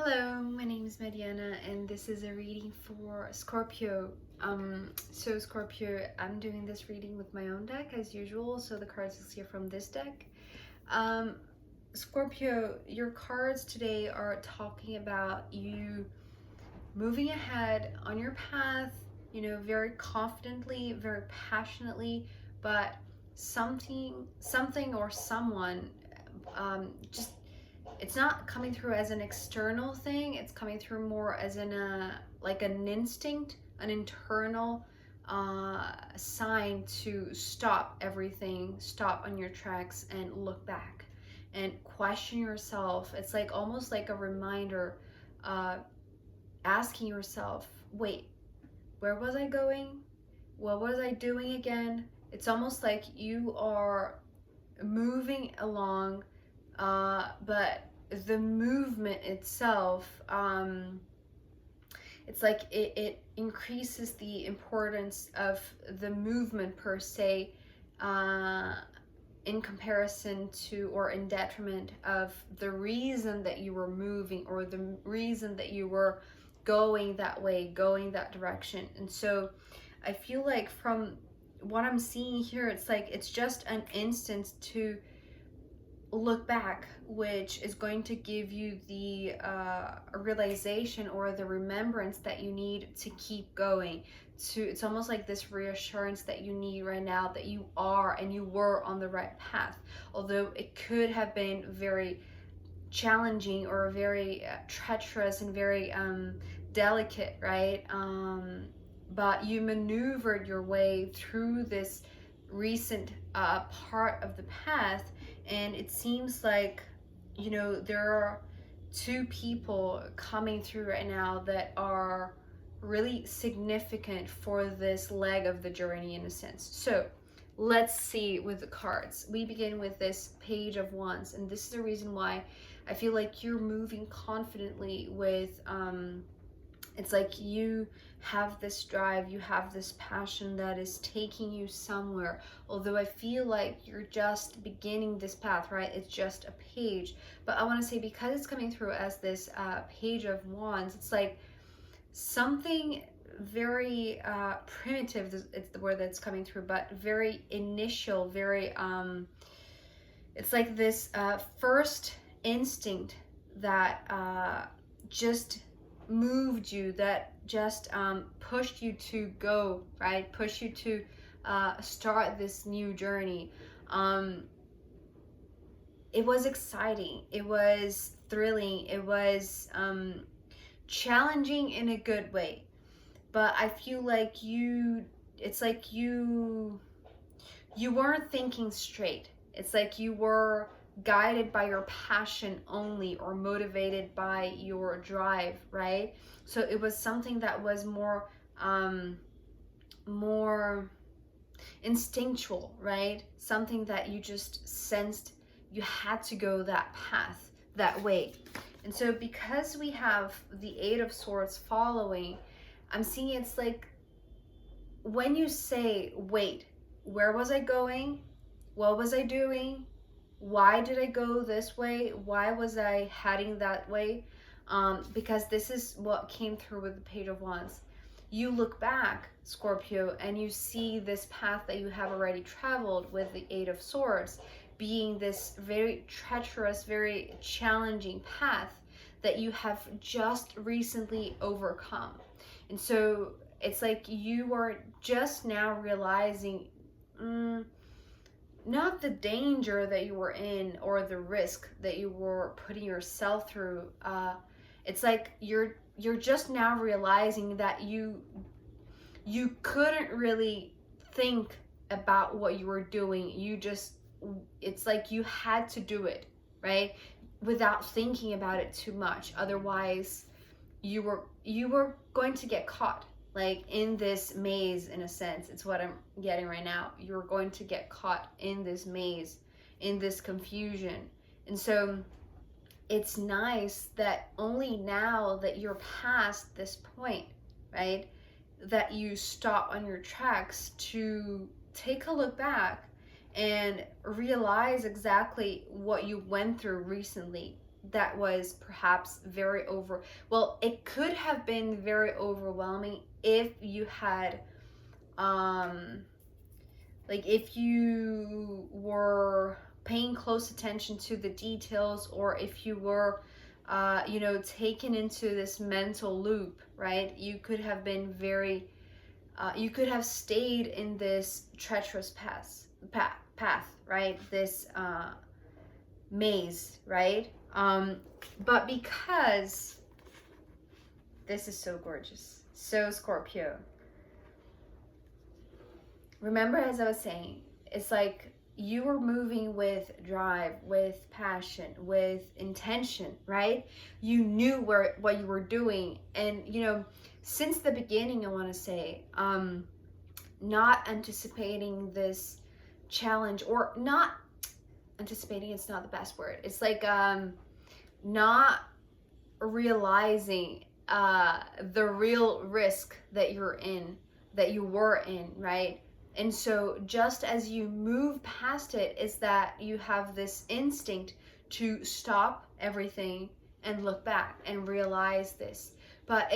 Hello, my name is Mariana and this is a reading for Scorpio. So Scorpio, I'm doing this reading with my own deck as usual, so the cards you'll see are from this deck. Um, Scorpio, your cards today are talking about you moving ahead on your path, very confidently, very passionately, but something or someone just it's not coming through as an external thing. It's coming through more as like an instinct, an internal sign to stop everything, stop on your tracks and look back and question yourself. It's like almost like a reminder, uh, asking yourself, wait, where was I going? What was I doing again? It's almost like you are moving along, but the movement itself, it's like it increases the importance of the movement per se, in comparison to or in detriment of the reason that you were moving or the reason that you were going that way, going that direction. And so I feel like from what I'm seeing here, it's like it's just an instance to look back, which is going to give you the realization or the remembrance that you need to keep going. It's almost like this reassurance that you need right now that you are and you were on the right path, although it could have been very challenging or very treacherous and very delicate, right? But you maneuvered your way through this recent part of the path, and it seems like there are two people coming through right now that are really significant for this leg of the journey in a sense. So let's see with the cards. We begin with this Page of Wands, and this is the reason why I feel like you're moving confidently with it's like you have this drive, you have this passion that is taking you somewhere. Although I feel like you're just beginning this path, right? It's just a page. But I want to say, because it's coming through as this Page of Wands, it's like something very primitive, it's the word that's coming through, but very initial, very it's like this first instinct that just moved you, that just pushed you to go, right? Push you to start this new journey. It was exciting, it was thrilling, it was challenging in a good way. But I feel like it's like you weren't thinking straight. It's like you were guided by your passion only, or motivated by your drive, right? So it was something that was more instinctual, right? Something that you just sensed you had to go that path, that way. And so because we have the Eight of Swords following, I'm seeing it's like when you say, wait, where was I going? What was I doing? Why did I go this way? Why was I heading that way? Because this is what came through with the Page of Wands. You look back, Scorpio, and you see this path that you have already traveled with the Eight of Swords being this very treacherous, very challenging path that you have just recently overcome. And so it's like you are just now realizing not the danger that you were in or the risk that you were putting yourself through. It's like you're just now realizing that you couldn't really think about what you were doing. It's like you had to do it, right? Without thinking about it too much. Otherwise, you were going to get caught, like in this maze, in a sense. It's what I'm getting right now. You're going to get caught in this maze, in this confusion. And so it's nice that only now that you're past this point, right, that you stop on your tracks to take a look back and realize exactly what you went through recently, that was perhaps it could have been very overwhelming if you had, like if you were paying close attention to the details, or if you were, taken into this mental loop, right? You could have been you could have stayed in this treacherous path, right? This maze, right? But because this is so gorgeous, so Scorpio. Remember, as I was saying, it's like you were moving with drive, with passion, with intention, right? You knew what you were doing. And, since the beginning, I want to say, not anticipating this challenge, or not anticipating, it's not the best word. It's like not realizing the real risk that you were in, right? And so just as you move past it, is that you have this instinct to stop everything and look back and realize this. But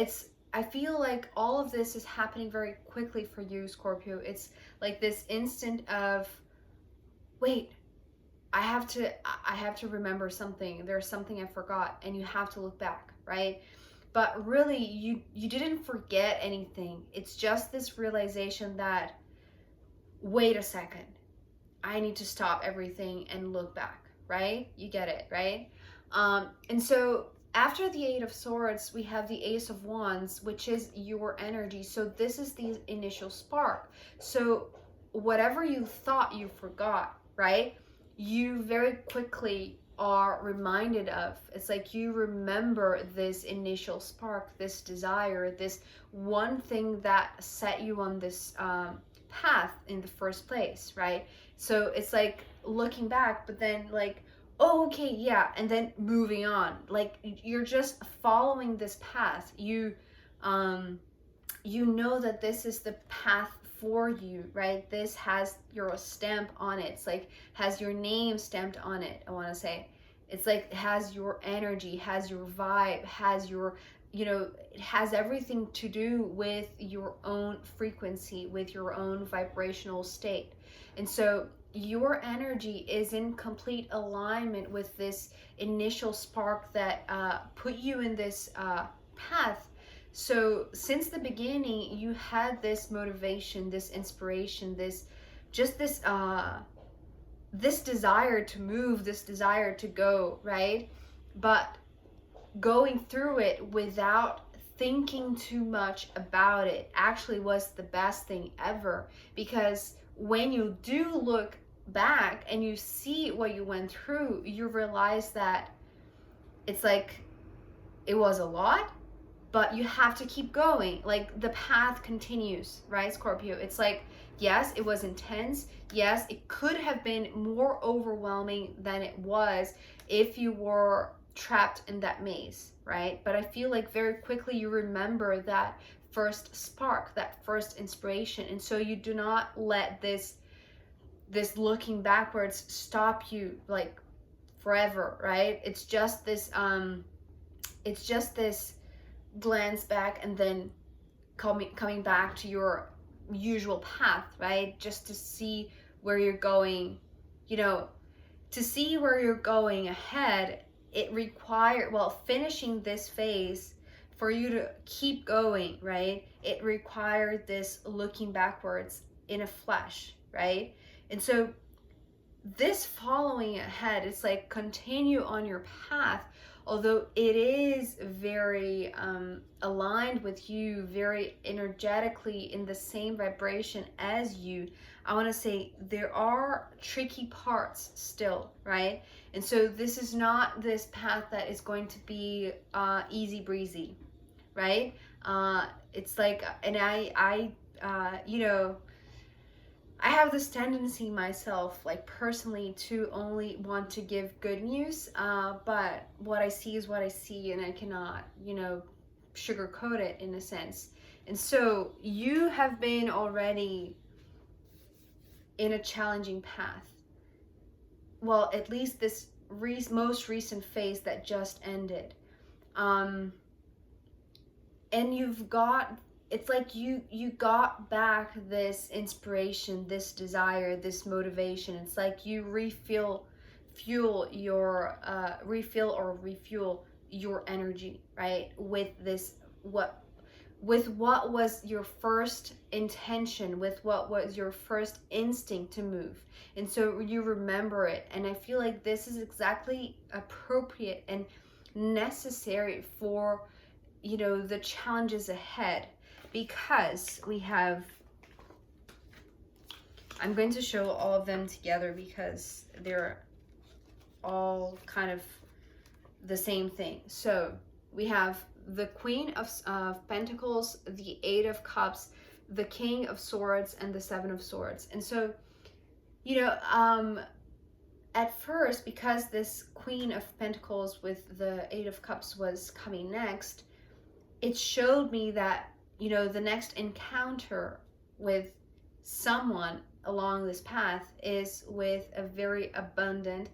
I feel like all of this is happening very quickly for you, Scorpio. It's like this instant of, wait, I have to remember something. There's something I forgot, and you have to look back, right? But really, you didn't forget anything. It's just this realization that, wait a second, I need to stop everything and look back, right? You get it, right? And so after the Eight of Swords, we have the Ace of Wands, which is your energy. So this is the initial spark. So whatever you thought you forgot, right? You very quickly are reminded of. It's like you remember this initial spark, this desire, this one thing that set you on this path in the first place, right? So it's like looking back, but then like, oh, okay, yeah, and then moving on. Like you're just following this path. You know that this is the path for you, right? This has your stamp on it. It's like has your name stamped on it, I want to say. It's like it has your energy, has your vibe, has your, it has everything to do with your own frequency, with your own vibrational state. And so your energy is in complete alignment with this initial spark that put you in this path. So since the beginning, you had this motivation, this inspiration, this desire to move, this desire to go, right? But going through it without thinking too much about it actually was the best thing ever, because when you do look back and you see what you went through, you realize that it's like it was a lot, but you have to keep going. Like the path continues, right, Scorpio? It's like, yes, it was intense. Yes, it could have been more overwhelming than it was if you were trapped in that maze, right? But I feel like very quickly you remember that first spark, that first inspiration. And so you do not let this looking backwards stop you like forever, right? It's just this glance back and then coming back to your usual path, right? Just to see where you're going, to see where you're going ahead. It required, finishing this phase for you to keep going, right? It required this looking backwards in a flash, right? And so this following ahead, it's like continue on your path, although it is very aligned with you, very energetically in the same vibration as you. I want to say there are tricky parts still, right? And so this is not this path that is going to be easy breezy, right? It's like, and I have this tendency myself, like personally, to only want to give good news, but what I see is what I see, and I cannot, sugarcoat it in a sense. And so you have been already in a challenging path. Well, at least this most recent phase that just ended. And you've got, it's like you got back this inspiration, this desire, this motivation. It's like you refuel your energy, right, with this, with what was your first intention, with what was your first instinct to move. And so you remember it, and I feel like this is exactly appropriate and necessary for, you know, the challenges ahead, because we have, I'm going to show all of them together because they're all kind of the same thing. So we have the Queen of Pentacles, the Eight of Cups, the King of Swords, and the Seven of Swords. And so, you know, at first, because this Queen of Pentacles with the Eight of Cups was coming next, it showed me that, you know, the next encounter with someone along this path is with a very abundant,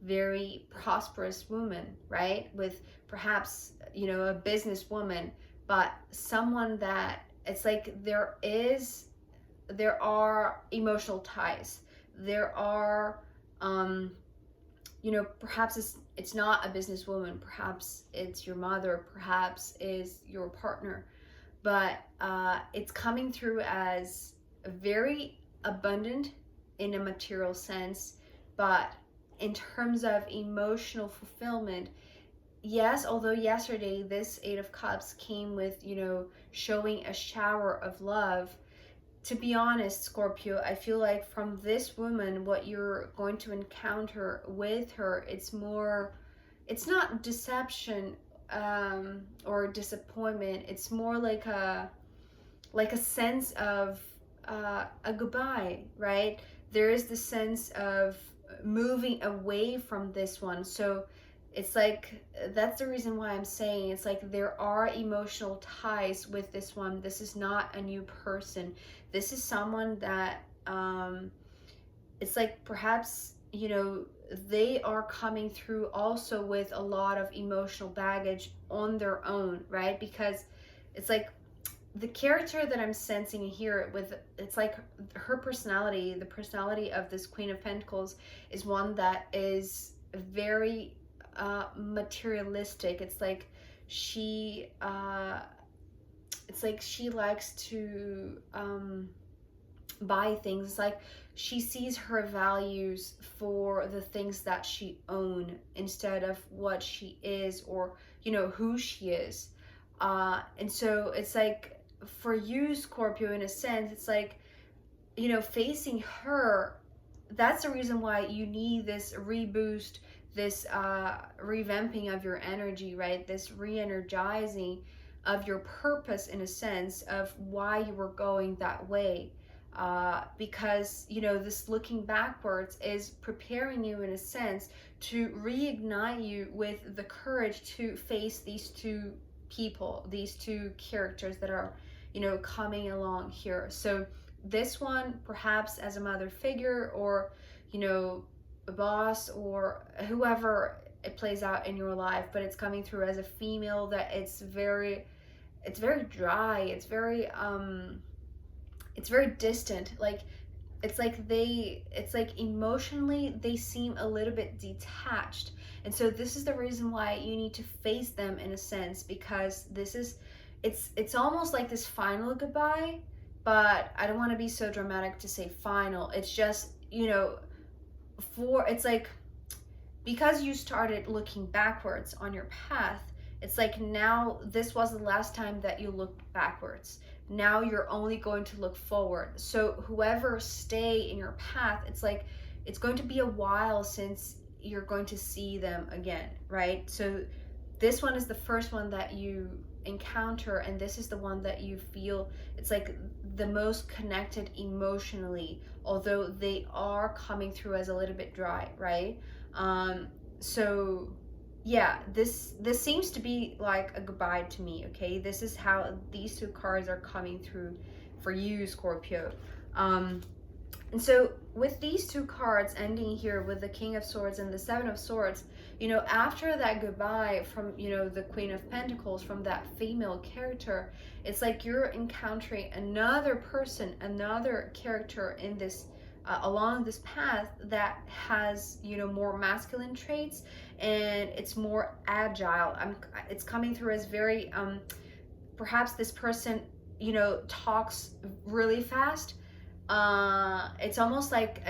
very prosperous woman, right? With perhaps, you know, a businesswoman, but someone that it's like there are emotional ties. There are, you know, perhaps it's not a businesswoman, perhaps it's your mother, perhaps is your partner, but it's coming through as very abundant in a material sense, but in terms of emotional fulfillment, yes, although yesterday this Eight of Cups came with, you know, showing a shower of love, to be honest, Scorpio, I feel like from this woman, what you're going to encounter with her, it's more, it's not deception or disappointment. It's more like a sense of a goodbye, right? There is the sense of moving away from this one. So it's like, that's the reason why I'm saying it's like there are emotional ties with this one. This is not a new person. This is someone that it's like perhaps, you know, they are coming through also with a lot of emotional baggage on their own, right? Because it's like the character that I'm sensing here with, it's like her personality, the personality of this Queen of Pentacles is one that is very materialistic. It's like she likes to buy things. It's like she sees her values for the things that she owns instead of what she is, or, you know, who she is. And so it's like for you, Scorpio, in a sense, it's like, you know, facing her, that's the reason why you need this reboost, this revamping of your energy, right? This re-energizing of your purpose, in a sense of why you were going that way. Because, you know, this looking backwards is preparing you, in a sense, to reignite you with the courage to face these two people, these two characters that are, you know, coming along here. So this one, perhaps as a mother figure, or, you know, a boss, or whoever it plays out in your life, but it's coming through as a female that it's very dry, it's very distant. Like it's like emotionally they seem a little bit detached. And so this is the reason why you need to face them, in a sense, because this is, it's almost like this final goodbye, but I don't want to be so dramatic to say final. It's just, you know, it's like, because you started looking backwards on your path, it's like now this was the last time that you looked backwards. Now you're only going to look forward. So whoever stay in your path, it's like it's going to be a while since you're going to see them again, right? So this one is the first one that you encounter, and this is the one that you feel it's like the most connected emotionally, although they are coming through as a little bit dry, right? So yeah, this seems to be like a goodbye to me, okay? This is how these two cards are coming through for you, Scorpio. And so with these two cards ending here with the King of Swords and the Seven of Swords, you know, after that goodbye from, you know, the Queen of Pentacles, from that female character, it's like you're encountering another person, another character in this along this path that has, you know, more masculine traits, and it's more agile. It's coming through as very perhaps this person, you know, talks really fast. It's almost like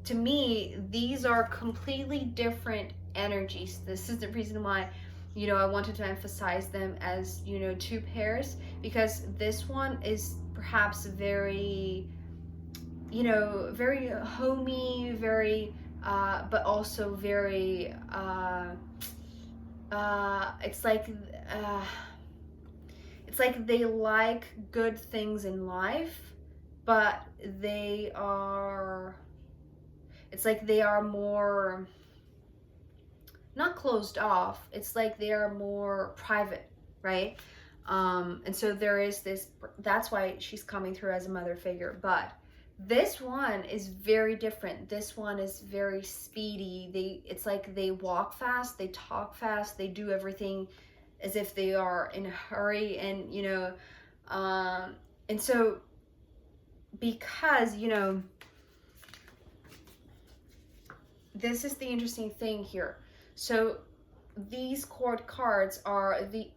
to me, these are completely different energies. This is the reason why, you know, I wanted to emphasize them as, you know, two pairs, because this one is perhaps very, you know, very homey, very but also very it's like they like good things in life, but they are, it's like they are more, not closed off, it's like they are more private, right? And so there is this, that's why she's coming through as a mother figure. But this one is very different. This one is very speedy. It's like they walk fast, they talk fast, they do everything as if they are in a hurry, and, you know, and so because, you know, this is the interesting thing here. So these court cards are the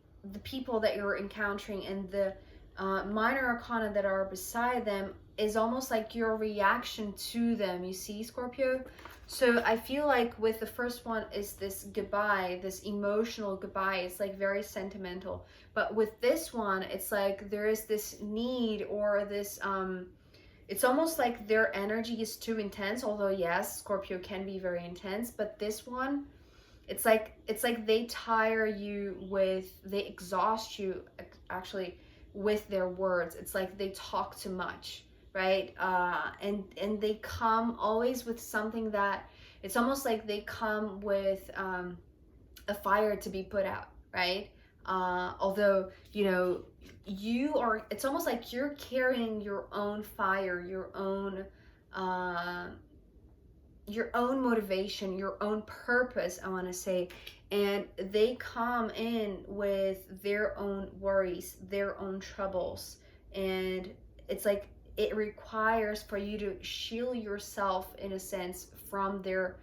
people that you're encountering, and the minor arcana that are beside them is almost like your reaction to them, you see, Scorpio? So I feel like with the first one is this goodbye, this emotional goodbye. It's like very sentimental. But with this one, it's like there is this need, or this it's almost like their energy is too intense. Although yes, Scorpio can be very intense, but this one, it's like they tire you with, they exhaust you actually with their words. It's like they talk too much, right? And they come always with something that, it's almost like they come with a fire to be put out, right? Although, you know, you are, it's almost like you're carrying your own fire, your own motivation, your own purpose, I want to say. And they come in with their own worries, their own troubles, and it's like it requires for you to shield yourself in a sense from their,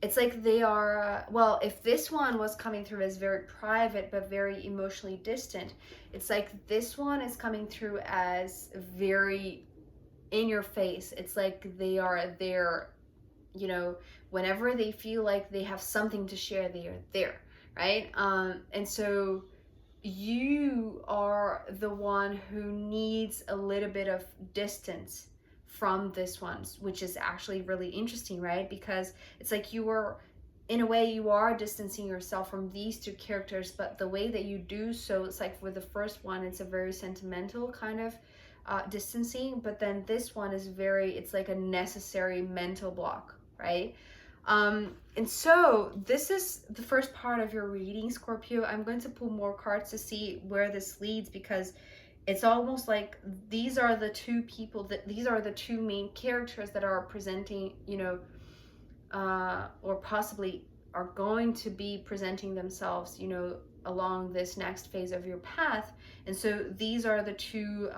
it's like they are well, if this one was coming through as very private but very emotionally distant, it's like this one is coming through as very in your face. It's like they are there, you know, whenever they feel like they have something to share, they are there, right? And so you are the one who needs a little bit of distance from this one, which is actually really interesting, right? Because it's like you are, in a way, you are distancing yourself from these two characters, but the way that you do so, it's like with the first one, it's a very sentimental kind of distancing, but then this one is very, it's like a necessary mental block, right? And so this is the first part of your reading, Scorpio. I'm going to pull more cards to see where this leads, because it's almost like these are the two people, that these are the two main characters that are presenting, you know, or possibly are going to be presenting themselves, you know, along this next phase of your path. And so these are the two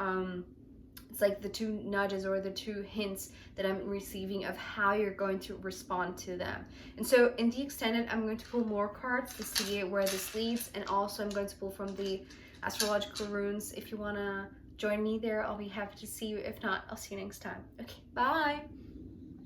it's like the two nudges or the two hints that I'm receiving of how you're going to respond to them. And so in the extended, I'm going to pull more cards to see where this leads, and also I'm going to pull from the astrological runes. If you want to join me there, I'll be happy to see you. If not, I'll see you next time. Okay, bye.